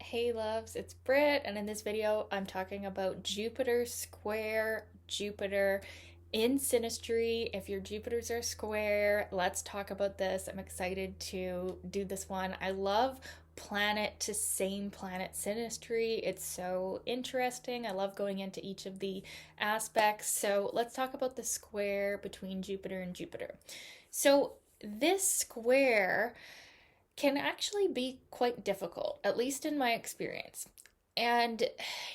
Hey loves, it's Britt, and in this video I'm talking about Jupiter square Jupiter in Synastry. If your Jupiters are square, let's talk about this. I'm excited to do this one. I love planet to same planet synastry. It's so interesting. I love going into each of the aspects. So let's talk about the square between Jupiter and Jupiter. So this square can actually be quite difficult, at least in my experience. And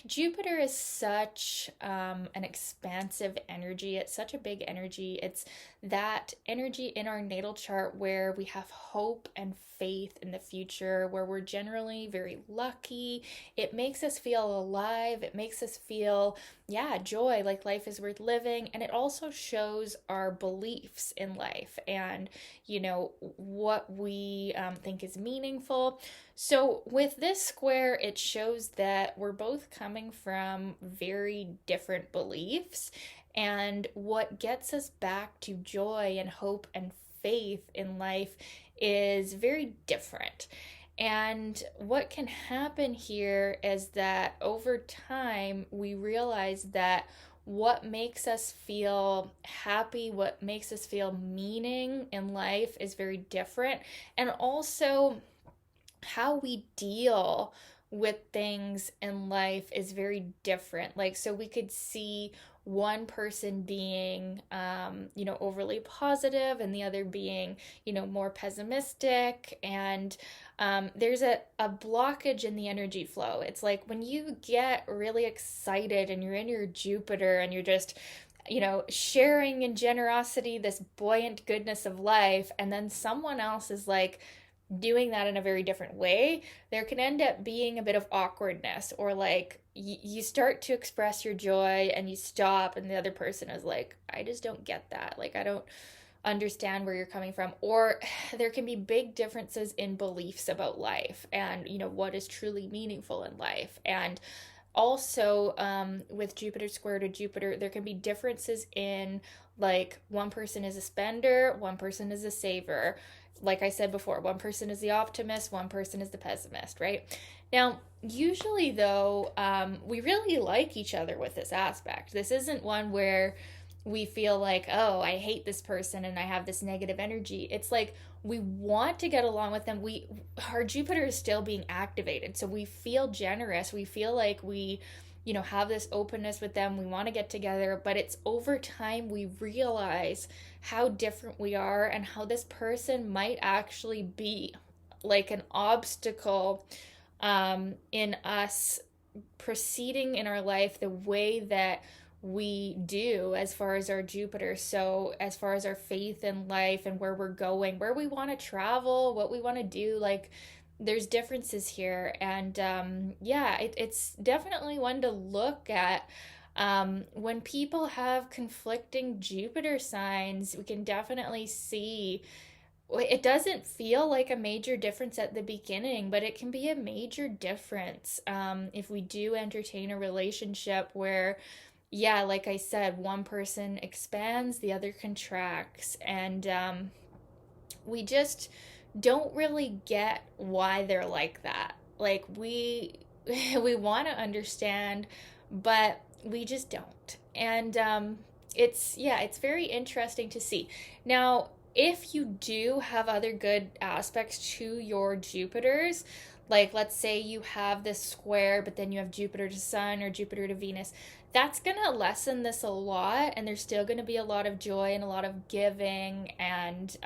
Jupiter is such an expansive energy. It's such a big energy. It's that energy in our natal chart where we have hope and faith in the future, where we're generally very lucky. It makes us feel alive. It makes us feel, yeah, joy, like life is worth living. And it also shows our beliefs in life and, what we think is meaningful. So, with this square, it shows that we're both coming from very different beliefs, and what gets us back to joy and hope and faith in life is very different. And what can happen here is that over time, we realize that what makes us feel happy, what makes us feel meaning in life is very different. And also, how we deal with things in life is very different. Like, so we could see one person being, overly positive and the other being, more pessimistic. And there's a blockage in the energy flow. It's like when you get really excited and you're in your Jupiter and you're just, sharing in generosity, this buoyant goodness of life, and then someone else is like, doing that in a very different way, there can end up being a bit of awkwardness, or like you start to express your joy and you stop, and the other person is like, I just don't get that. Like, I don't understand where you're coming from. Or there can be big differences in beliefs about life and, what is truly meaningful in life. And also, with Jupiter square to Jupiter, there can be differences in, like, one person is a spender, one person is a saver. Like I said before, one person is the optimist, one person is the pessimist, right? Now, usually though, we really like each other with this aspect. This isn't one where we feel like, oh, I hate this person and I have this negative energy. It's like we want to get along with them. Our Jupiter is still being activated, so we feel generous. We feel like we, have this openness with them. We want to get together, but it's over time we realize how different we are and how this person might actually be like an obstacle in us proceeding in our life the way that we do as far as our Jupiter. So, as far as our faith in life and where we're going, where we want to travel, what we want to do, like, there's differences here. And it's definitely one to look at. When people have conflicting Jupiter signs, we can definitely see it doesn't feel like a major difference at the beginning, but it can be a major difference if we do entertain a relationship where, yeah, like I said, one person expands, the other contracts, and we just don't really get why they're like that. Like, we we want to understand, but we just don't. And it's very interesting to see. Now, if you do have other good aspects to your Jupiters, like let's say you have this square, but then you have Jupiter to Sun or Jupiter to Venus, that's going to lessen this a lot, and there's still going to be a lot of joy and a lot of giving, and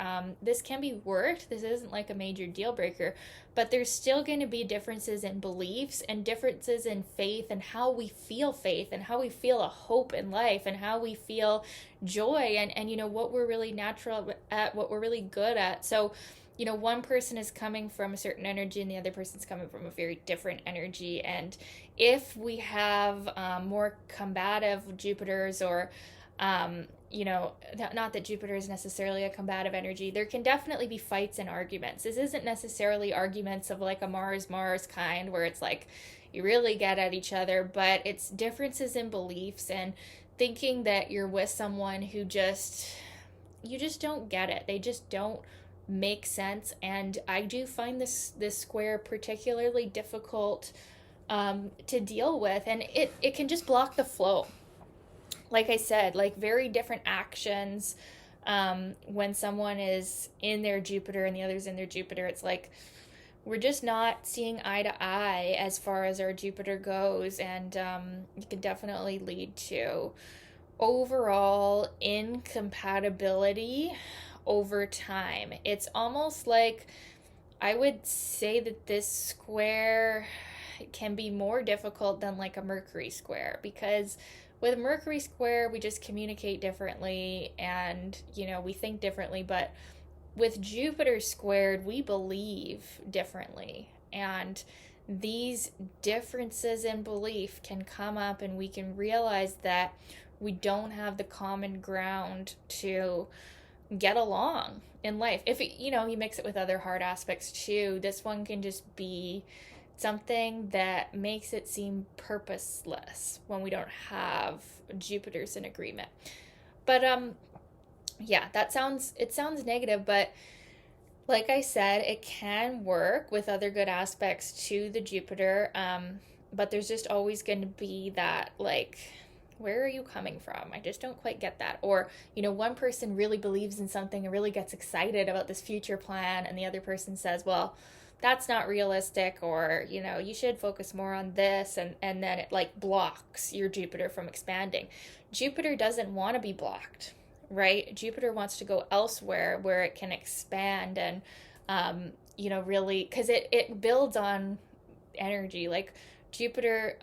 this can be worked. This isn't like a major deal breaker, but there's still going to be differences in beliefs and differences in faith and how we feel faith and how we feel a hope in life and how we feel joy and what we're really natural at, what we're really good at. So one person is coming from a certain energy and the other person's coming from a very different energy. And if we have more combative Jupiters, or, not that Jupiter is necessarily a combative energy, there can definitely be fights and arguments. This isn't necessarily arguments of like a Mars kind where it's like you really get at each other, but it's differences in beliefs and thinking that you're with someone who you just don't get it. They just don't make sense. And I do find this square particularly difficult to deal with, and it can just block the flow. Like I said, like very different actions. When someone is in their Jupiter and the other's in their Jupiter, it's like we're just not seeing eye to eye as far as our Jupiter goes, and it can definitely lead to overall incompatibility over time. It's almost like I would say that this square can be more difficult than like a Mercury square, because with a Mercury square we just communicate differently and we think differently, but with Jupiter squared we believe differently, and these differences in belief can come up and we can realize that we don't have the common ground to get along in life. If you mix it with other hard aspects too, this one can just be something that makes it seem purposeless when we don't have Jupiters in agreement. But yeah, it sounds negative, but like I said, it can work with other good aspects to the Jupiter. But there's just always going to be that, like, where are you coming from? I just don't quite get that. Or, one person really believes in something and really gets excited about this future plan, and the other person says, well, that's not realistic, or, you should focus more on this, and then it like blocks your Jupiter from expanding. Jupiter doesn't want to be blocked, right? Jupiter wants to go elsewhere where it can expand and, really, because it builds on energy. Like Jupiter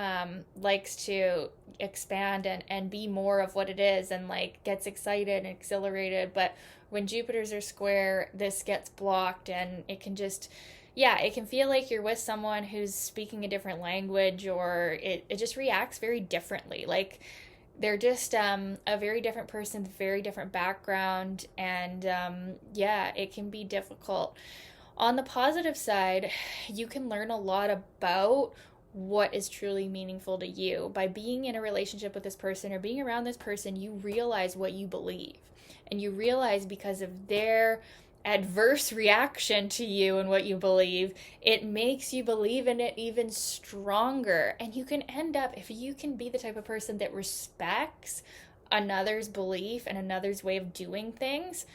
likes to expand and be more of what it is, and like gets excited and exhilarated. But when Jupiters are square, this gets blocked, and it can just, it can feel like you're with someone who's speaking a different language, or it just reacts very differently. Like they're just a very different person with very different background, and it can be difficult. On the positive side, you can learn a lot about what is truly meaningful to you. By being in a relationship with this person or being around this person, you realize what you believe. And you realize, because of their adverse reaction to you and what you believe, it makes you believe in it even stronger. And you can end up, if you can be the type of person that respects another's belief and another's way of doing things,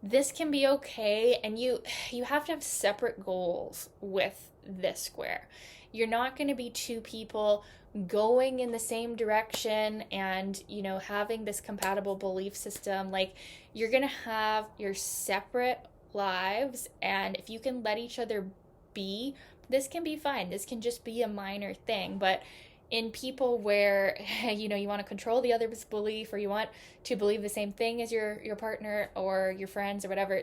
this can be okay. And you have to have separate goals with this square. You're not going to be two people going in the same direction and, having this compatible belief system. Like, you're going to have your separate lives, and if you can let each other be, this can be fine. This can just be a minor thing. But in people where, you want to control the other's belief, or you want to believe the same thing as your partner or your friends or whatever,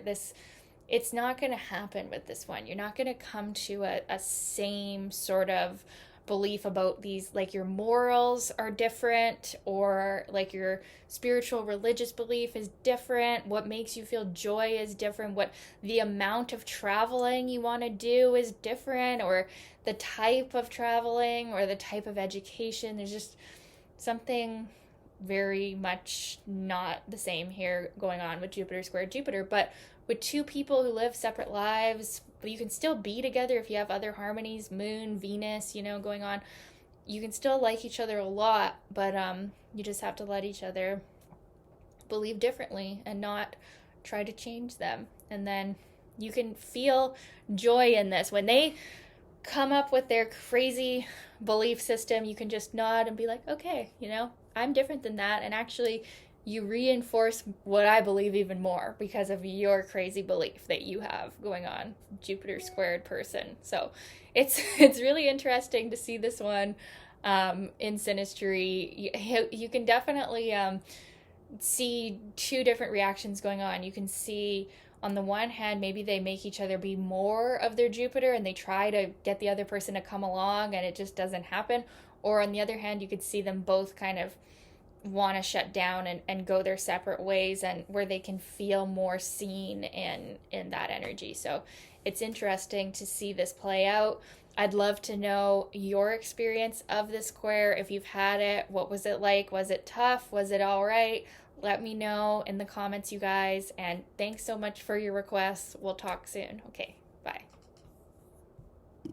it's not going to happen with this one. You're not going to come to a same sort of belief about these, like your morals are different, or like your spiritual religious belief is different. What makes you feel joy is different. What the amount of traveling you want to do is different, or the type of traveling or the type of education. There's just something very much not the same here going on with Jupiter squared Jupiter. But with two people who live separate lives, but you can still be together if you have other harmonies, Moon, Venus, going on. You can still like each other a lot, but you just have to let each other believe differently and not try to change them. And then you can feel joy in this. When they come up with their crazy belief system, you can just nod and be like, okay, I'm different than that. And actually, you reinforce what I believe even more because of your crazy belief that you have going on, Jupiter squared person. So it's really interesting to see this one in Synastry. You can definitely see two different reactions going on. You can see, on the one hand, maybe they make each other be more of their Jupiter and they try to get the other person to come along and it just doesn't happen. Or on the other hand, you could see them both kind of want to shut down and go their separate ways, and where they can feel more seen in that energy. So it's interesting to see this play out. I'd love to know your experience of this square. If you've had it, what was it like? Was it tough? Was it all right? Let me know in the comments, you guys. And thanks so much for your requests. We'll talk soon. Okay, bye.